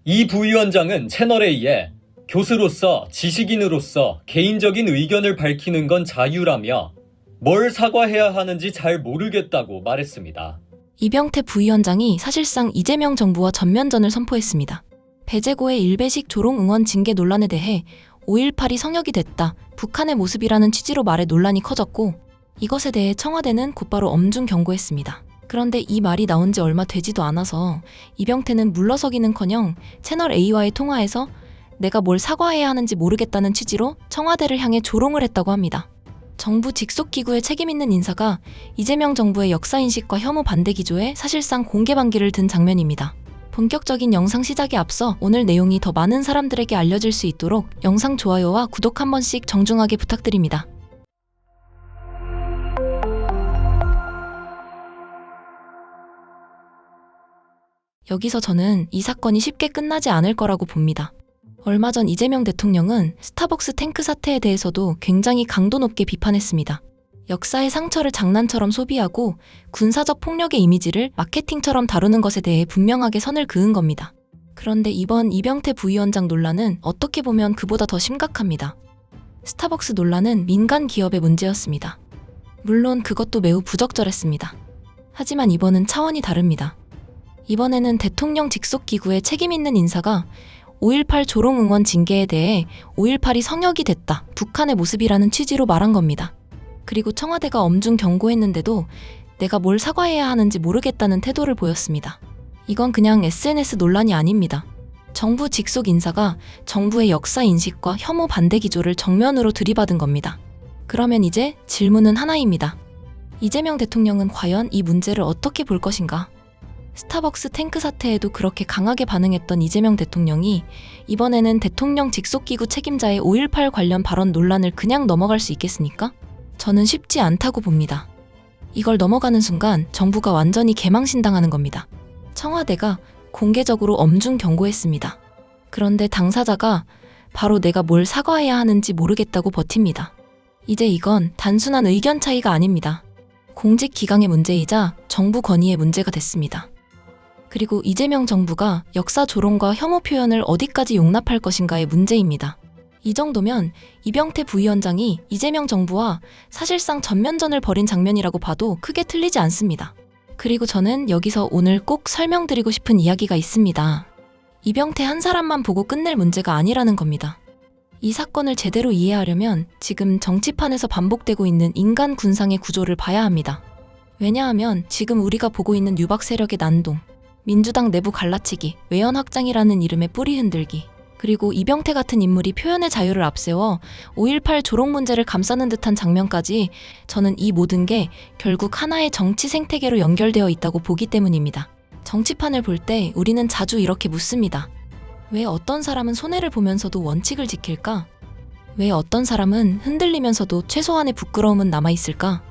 이 부위원장은 채널A에 교수로서 지식인으로서 개인적인 의견을 밝히는 건 자유라며 뭘 사과해야 하는지 잘 모르겠다고 말했습니다. 이병태 부위원장이 사실상 이재명 정부와 전면전을 선포했습니다. 배재고의 일베식 조롱 응원 징계 논란에 대해 5.18이 성역이 됐다, 북한의 모습이라는 취지로 말해 논란이 커졌고, 이것에 대해 청와대는 곧바로 엄중 경고했습니다. 그런데 이 말이 나온 지 얼마 되지도 않아서 이병태는 물러서기는커녕 채널A와의 통화에서 내가 뭘 사과해야 하는지 모르겠다는 취지로 청와대를 향해 조롱을 했다고 합니다. 정부 직속기구의 책임있는 인사가 이재명 정부의 역사인식과 혐오 반대 기조에 사실상 공개 반기를 든 장면입니다. 본격적인 영상 시작에 앞서 오늘 내용이 더 많은 사람들에게 알려질 수 있도록 영상 좋아요와 구독 한 번씩 정중하게 부탁드립니다. 여기서 저는 이 사건이 쉽게 끝나지 않을 거라고 봅니다. 얼마 전 이재명 대통령은 스타벅스 탱크 사태에 대해서도 굉장히 강도 높게 비판했습니다. 역사의 상처를 장난처럼 소비하고 군사적 폭력의 이미지를 마케팅처럼 다루는 것에 대해 분명하게 선을 그은 겁니다. 그런데 이번 이병태 부위원장 논란은 어떻게 보면 그보다 더 심각합니다. 스타벅스 논란은 민간 기업의 문제였습니다. 물론 그것도 매우 부적절했습니다. 하지만 이번은 차원이 다릅니다. 이번에는 대통령 직속 기구의 책임있는 인사가 5.18 조롱 응원 징계에 대해 5.18이 성역이 됐다, 북한의 모습이라는 취지로 말한 겁니다. 그리고 청와대가 엄중 경고했는데도 내가 뭘 사과해야 하는지 모르겠다는 태도를 보였습니다. 이건 그냥 SNS 논란이 아닙니다. 정부 직속 인사가 정부의 역사 인식과 혐오 반대 기조를 정면으로 들이받은 겁니다. 그러면 이제 질문은 하나입니다. 이재명 대통령은 과연 이 문제를 어떻게 볼 것인가? 스타벅스 탱크 사태에도 그렇게 강하게 반응했던 이재명 대통령이 이번에는 대통령 직속기구 책임자의 5.18 관련 발언 논란을 그냥 넘어갈 수 있겠습니까? 저는 쉽지 않다고 봅니다. 이걸 넘어가는 순간 정부가 완전히 개망신당하는 겁니다. 청와대가 공개적으로 엄중 경고했습니다. 그런데 당사자가 바로 내가 뭘 사과해야 하는지 모르겠다고 버팁니다. 이제 이건 단순한 의견 차이가 아닙니다. 공직 기강의 문제이자 정부 권위의 문제가 됐습니다. 그리고 이재명 정부가 역사 조롱과 혐오 표현을 어디까지 용납할 것인가의 문제입니다. 이 정도면 이병태 부위원장이 이재명 정부와 사실상 전면전을 벌인 장면이라고 봐도 크게 틀리지 않습니다. 그리고 저는 여기서 오늘 꼭 설명드리고 싶은 이야기가 있습니다. 이병태 한 사람만 보고 끝낼 문제가 아니라는 겁니다. 이 사건을 제대로 이해하려면 지금 정치판에서 반복되고 있는 인간 군상의 구조를 봐야 합니다. 왜냐하면 지금 우리가 보고 있는 유박 세력의 난동, 민주당 내부 갈라치기, 외연 확장이라는 이름의 뿌리 흔들기, 그리고 이병태 같은 인물이 표현의 자유를 앞세워 5.18 조롱 문제를 감싸는 듯한 장면까지 저는 이 모든 게 결국 하나의 정치 생태계로 연결되어 있다고 보기 때문입니다. 정치판을 볼 때 우리는 자주 이렇게 묻습니다. 왜 어떤 사람은 손해를 보면서도 원칙을 지킬까? 왜 어떤 사람은 흔들리면서도 최소한의 부끄러움은 남아있을까?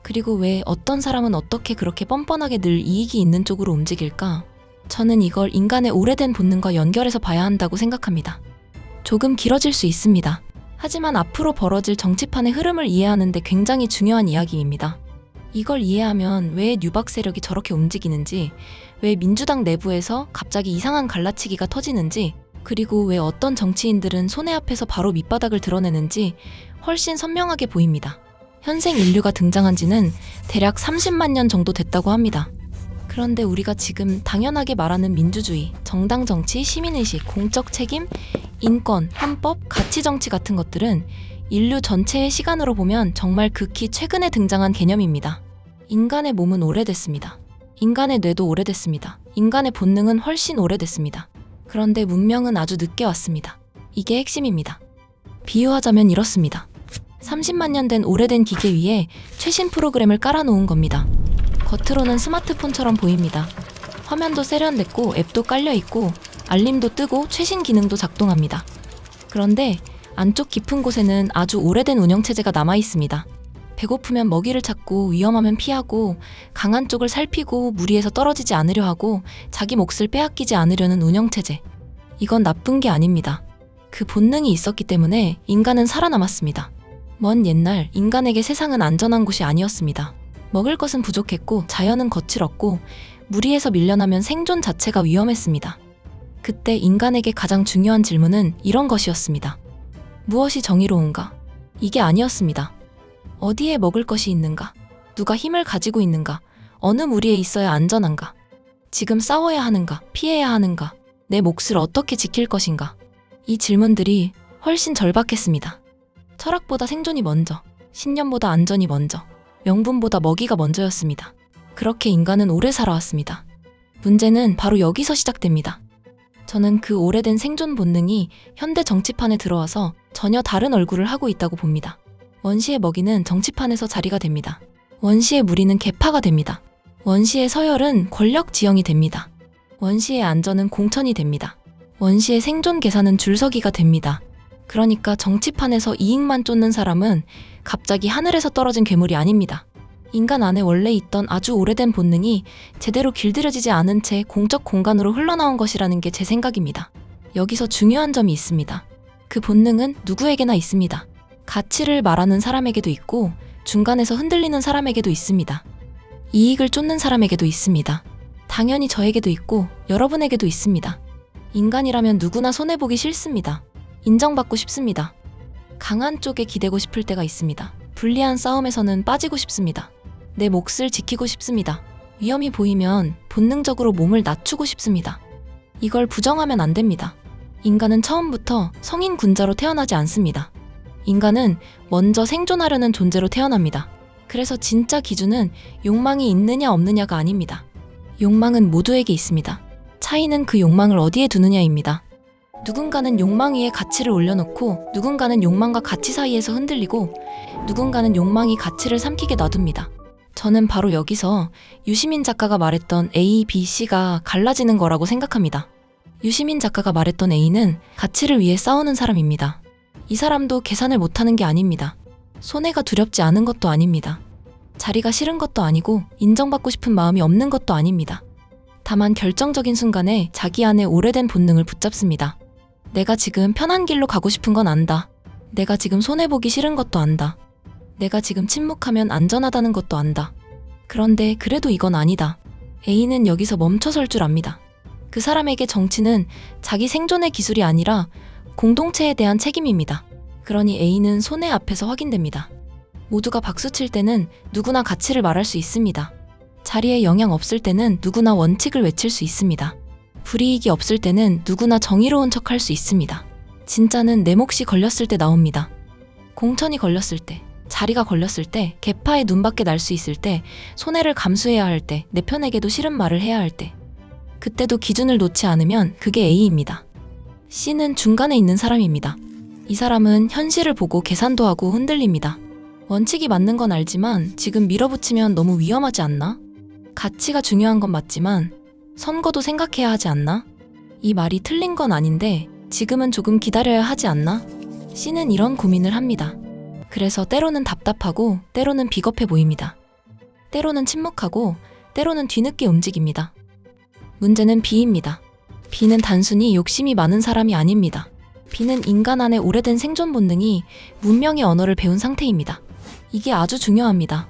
그리고 왜 어떤 사람은 어떻게 그렇게 뻔뻔하게 늘 이익이 있는 쪽으로 움직일까? 저는 이걸 인간의 오래된 본능과 연결해서 봐야 한다고 생각합니다. 조금 길어질 수 있습니다. 하지만 앞으로 벌어질 정치판의 흐름을 이해하는 데 굉장히 중요한 이야기입니다. 이걸 이해하면 왜 유박 세력이 저렇게 움직이는지, 왜 민주당 내부에서 갑자기 이상한 갈라치기가 터지는지, 그리고 왜 어떤 정치인들은 손해 앞에서 바로 밑바닥을 드러내는지 훨씬 선명하게 보입니다. 현생 인류가 등장한 지는 대략 30만 년 정도 됐다고 합니다. 그런데 우리가 지금 당연하게 말하는 민주주의, 정당 정치, 시민의식, 공적 책임, 인권, 헌법, 가치 정치 같은 것들은 인류 전체의 시간으로 보면 정말 극히 최근에 등장한 개념입니다. 인간의 몸은 오래됐습니다. 인간의 뇌도 오래됐습니다. 인간의 본능은 훨씬 오래됐습니다. 그런데 문명은 아주 늦게 왔습니다. 이게 핵심입니다. 비유하자면 이렇습니다. 30만 년 된 오래된 기계 위에 최신 프로그램을 깔아놓은 겁니다. 겉으로는 스마트폰처럼 보입니다. 화면도 세련됐고 앱도 깔려있고 알림도 뜨고 최신 기능도 작동합니다. 그런데 안쪽 깊은 곳에는 아주 오래된 운영체제가 남아있습니다. 배고프면 먹이를 찾고 위험하면 피하고 강한 쪽을 살피고 무리해서 떨어지지 않으려 하고 자기 몫을 빼앗기지 않으려는 운영체제. 이건 나쁜 게 아닙니다. 그 본능이 있었기 때문에 인간은 살아남았습니다. 먼 옛날 인간에게 세상은 안전한 곳이 아니었습니다. 먹을 것은 부족했고 자연은 거칠었고 무리해서 밀려나면 생존 자체가 위험했습니다. 그때 인간에게 가장 중요한 질문은 이런 것이었습니다. 무엇이 정의로운가? 이게 아니었습니다. 어디에 먹을 것이 있는가? 누가 힘을 가지고 있는가? 어느 무리에 있어야 안전한가? 지금 싸워야 하는가? 피해야 하는가? 내 몫을 어떻게 지킬 것인가? 이 질문들이 훨씬 절박했습니다. 철학보다 생존이 먼저, 신념보다 안전이 먼저, 명분보다 먹이가 먼저였습니다. 그렇게 인간은 오래 살아왔습니다. 문제는 바로 여기서 시작됩니다. 저는 그 오래된 생존 본능이 현대 정치판에 들어와서 전혀 다른 얼굴을 하고 있다고 봅니다. 원시의 먹이는 정치판에서 자리가 됩니다. 원시의 무리는 계파가 됩니다. 원시의 서열은 권력 지형이 됩니다. 원시의 안전은 공천이 됩니다. 원시의 생존 계산은 줄서기가 됩니다. 그러니까 정치판에서 이익만 쫓는 사람은 갑자기 하늘에서 떨어진 괴물이 아닙니다. 인간 안에 원래 있던 아주 오래된 본능이 제대로 길들여지지 않은 채 공적 공간으로 흘러나온 것이라는 게 제 생각입니다. 여기서 중요한 점이 있습니다. 그 본능은 누구에게나 있습니다. 가치를 말하는 사람에게도 있고 중간에서 흔들리는 사람에게도 있습니다. 이익을 쫓는 사람에게도 있습니다. 당연히 저에게도 있고 여러분에게도 있습니다. 인간이라면 누구나 손해보기 싫습니다. 인정받고 싶습니다. 강한 쪽에 기대고 싶을 때가 있습니다. 불리한 싸움에서는 빠지고 싶습니다. 내 몫을 지키고 싶습니다. 위험이 보이면 본능적으로 몸을 낮추고 싶습니다. 이걸 부정하면 안 됩니다. 인간은 처음부터 성인 군자로 태어나지 않습니다. 인간은 먼저 생존하려는 존재로 태어납니다. 그래서 진짜 기준은 욕망이 있느냐 없느냐가 아닙니다. 욕망은 모두에게 있습니다. 차이는 그 욕망을 어디에 두느냐입니다. 누군가는 욕망 위에 가치를 올려놓고 누군가는 욕망과 가치 사이에서 흔들리고 누군가는 욕망이 가치를 삼키게 놔둡니다. 저는 바로 여기서 유시민 작가가 말했던 A, B, C가 갈라지는 거라고 생각합니다. 유시민 작가가 말했던 A는 가치를 위해 싸우는 사람입니다. 이 사람도 계산을 못하는 게 아닙니다. 손해가 두렵지 않은 것도 아닙니다. 자리가 싫은 것도 아니고 인정받고 싶은 마음이 없는 것도 아닙니다. 다만 결정적인 순간에 자기 안에 오래된 본능을 붙잡습니다. 내가 지금 편한 길로 가고 싶은 건 안다. 내가 지금 손해보기 싫은 것도 안다. 내가 지금 침묵하면 안전하다는 것도 안다. 그런데 그래도 이건 아니다. A는 여기서 멈춰설 줄 압니다. 그 사람에게 정치는 자기 생존의 기술이 아니라 공동체에 대한 책임입니다. 그러니 A는 손해 앞에서 확인됩니다. 모두가 박수칠 때는 누구나 가치를 말할 수 있습니다. 자리에 영향 없을 때는 누구나 원칙을 외칠 수 있습니다. 불이익이 없을 때는 누구나 정의로운 척할 수 있습니다. 진짜는 내 몫이 걸렸을 때 나옵니다. 공천이 걸렸을 때, 자리가 걸렸을 때, 계파의 눈밖에 날 수 있을 때, 손해를 감수해야 할 때, 내 편에게도 싫은 말을 해야 할 때, 그때도 기준을 놓지 않으면 그게 A입니다. C는 중간에 있는 사람입니다. 이 사람은 현실을 보고 계산도 하고 흔들립니다. 원칙이 맞는 건 알지만 지금 밀어붙이면 너무 위험하지 않나? 가치가 중요한 건 맞지만 선거도 생각해야 하지 않나? 이 말이 틀린 건 아닌데 지금은 조금 기다려야 하지 않나? C는 이런 고민을 합니다. 그래서 때로는 답답하고 때로는 비겁해 보입니다. 때로는 침묵하고 때로는 뒤늦게 움직입니다. 문제는 B입니다. B는 단순히 욕심이 많은 사람이 아닙니다. B는 인간 안에 오래된 생존 본능이 문명의 언어를 배운 상태입니다. 이게 아주 중요합니다.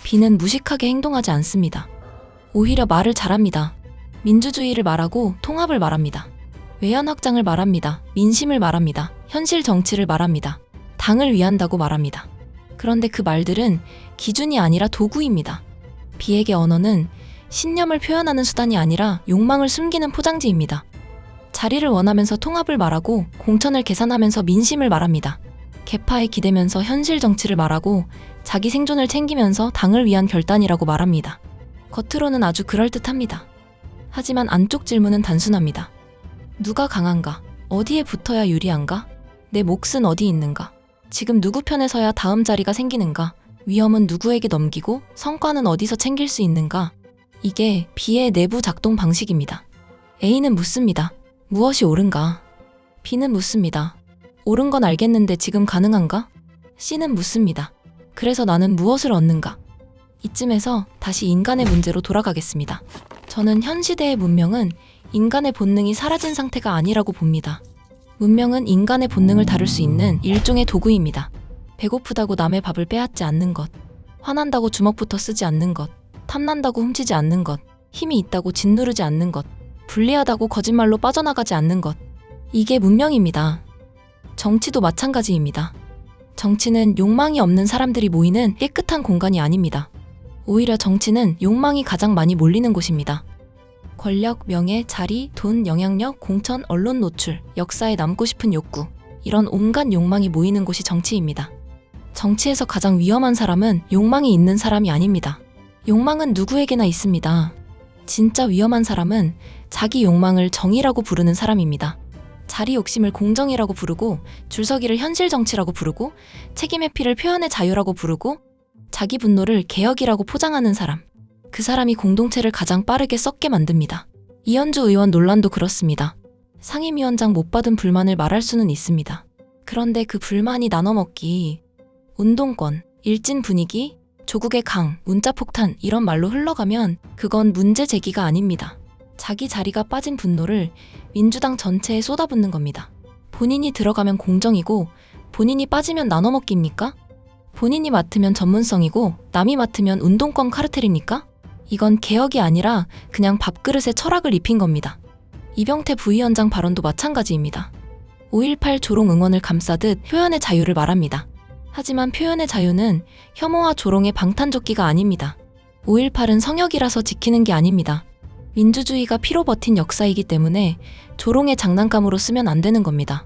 B는 무식하게 행동하지 않습니다. 오히려 말을 잘합니다. 민주주의를 말하고 통합을 말합니다. 외연 확장을 말합니다. 민심을 말합니다. 현실 정치를 말합니다. 당을 위한다고 말합니다. 그런데 그 말들은 기준이 아니라 도구입니다. B에게 언어는 신념을 표현하는 수단이 아니라 욕망을 숨기는 포장지입니다. 자리를 원하면서 통합을 말하고 공천을 계산하면서 민심을 말합니다. 계파에 기대면서 현실 정치를 말하고 자기 생존을 챙기면서 당을 위한 결단이라고 말합니다. 겉으로는 아주 그럴듯합니다. 하지만 안쪽 질문은 단순합니다. 누가 강한가? 어디에 붙어야 유리한가? 내 몫은 어디 있는가? 지금 누구 편에 서야 다음 자리가 생기는가? 위험은 누구에게 넘기고 성과는 어디서 챙길 수 있는가? 이게 B의 내부 작동 방식입니다. A는 묻습니다. 무엇이 옳은가? B는 묻습니다. 옳은 건 알겠는데 지금 가능한가? C는 묻습니다. 그래서 나는 무엇을 얻는가? 이쯤에서 다시 인간의 문제로 돌아가겠습니다. 저는 현 시대의 문명은 인간의 본능이 사라진 상태가 아니라고 봅니다. 문명은 인간의 본능을 다룰 수 있는 일종의 도구입니다. 배고프다고 남의 밥을 빼앗지 않는 것, 화난다고 주먹부터 쓰지 않는 것, 탐난다고 훔치지 않는 것, 힘이 있다고 짓누르지 않는 것, 불리하다고 거짓말로 빠져나가지 않는 것. 이게 문명입니다. 정치도 마찬가지입니다. 정치는 욕망이 없는 사람들이 모이는 깨끗한 공간이 아닙니다. 오히려 정치는 욕망이 가장 많이 몰리는 곳입니다. 권력, 명예, 자리, 돈, 영향력, 공천, 언론 노출, 역사에 남고 싶은 욕구, 이런 온갖 욕망이 모이는 곳이 정치입니다. 정치에서 가장 위험한 사람은 욕망이 있는 사람이 아닙니다. 욕망은 누구에게나 있습니다. 진짜 위험한 사람은 자기 욕망을 정의라고 부르는 사람입니다. 자리 욕심을 공정이라고 부르고, 줄서기를 현실 정치라고 부르고, 책임 회피를 표현의 자유라고 부르고, 자기 분노를 개혁이라고 포장하는 사람. 그 사람이 공동체를 가장 빠르게 썩게 만듭니다. 이현주 의원 논란도 그렇습니다. 상임위원장 못 받은 불만을 말할 수는 있습니다. 그런데 그 불만이 나눠먹기, 운동권, 일진 분위기, 조국의 강, 문자폭탄 이런 말로 흘러가면 그건 문제 제기가 아닙니다. 자기 자리가 빠진 분노를 민주당 전체에 쏟아붓는 겁니다. 본인이 들어가면 공정이고 본인이 빠지면 나눠먹기입니까? 본인이 맡으면 전문성이고 남이 맡으면 운동권 카르텔입니까? 이건 개혁이 아니라 그냥 밥그릇에 철학을 입힌 겁니다. 이병태 부위원장 발언도 마찬가지입니다. 5.18 조롱 응원을 감싸듯 표현의 자유를 말합니다. 하지만 표현의 자유는 혐오와 조롱의 방탄조끼가 아닙니다. 5.18은 성역이라서 지키는 게 아닙니다. 민주주의가 피로 버틴 역사이기 때문에 조롱의 장난감으로 쓰면 안 되는 겁니다.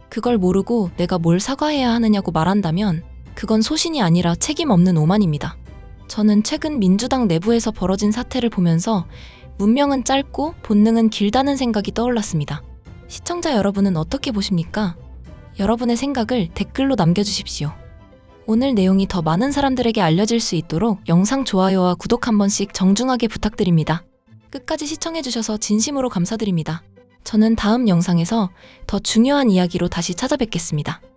그걸 모르고 내가 뭘 사과해야 하느냐고 말한다면 그건 소신이 아니라 책임 없는 오만입니다. 저는 최근 민주당 내부에서 벌어진 사태를 보면서 문명은 짧고 본능은 길다는 생각이 떠올랐습니다. 시청자 여러분은 어떻게 보십니까? 여러분의 생각을 댓글로 남겨주십시오. 오늘 내용이 더 많은 사람들에게 알려질 수 있도록 영상 좋아요와 구독 한 번씩 정중하게 부탁드립니다. 끝까지 시청해주셔서 진심으로 감사드립니다. 저는 다음 영상에서 더 중요한 이야기로 다시 찾아뵙겠습니다.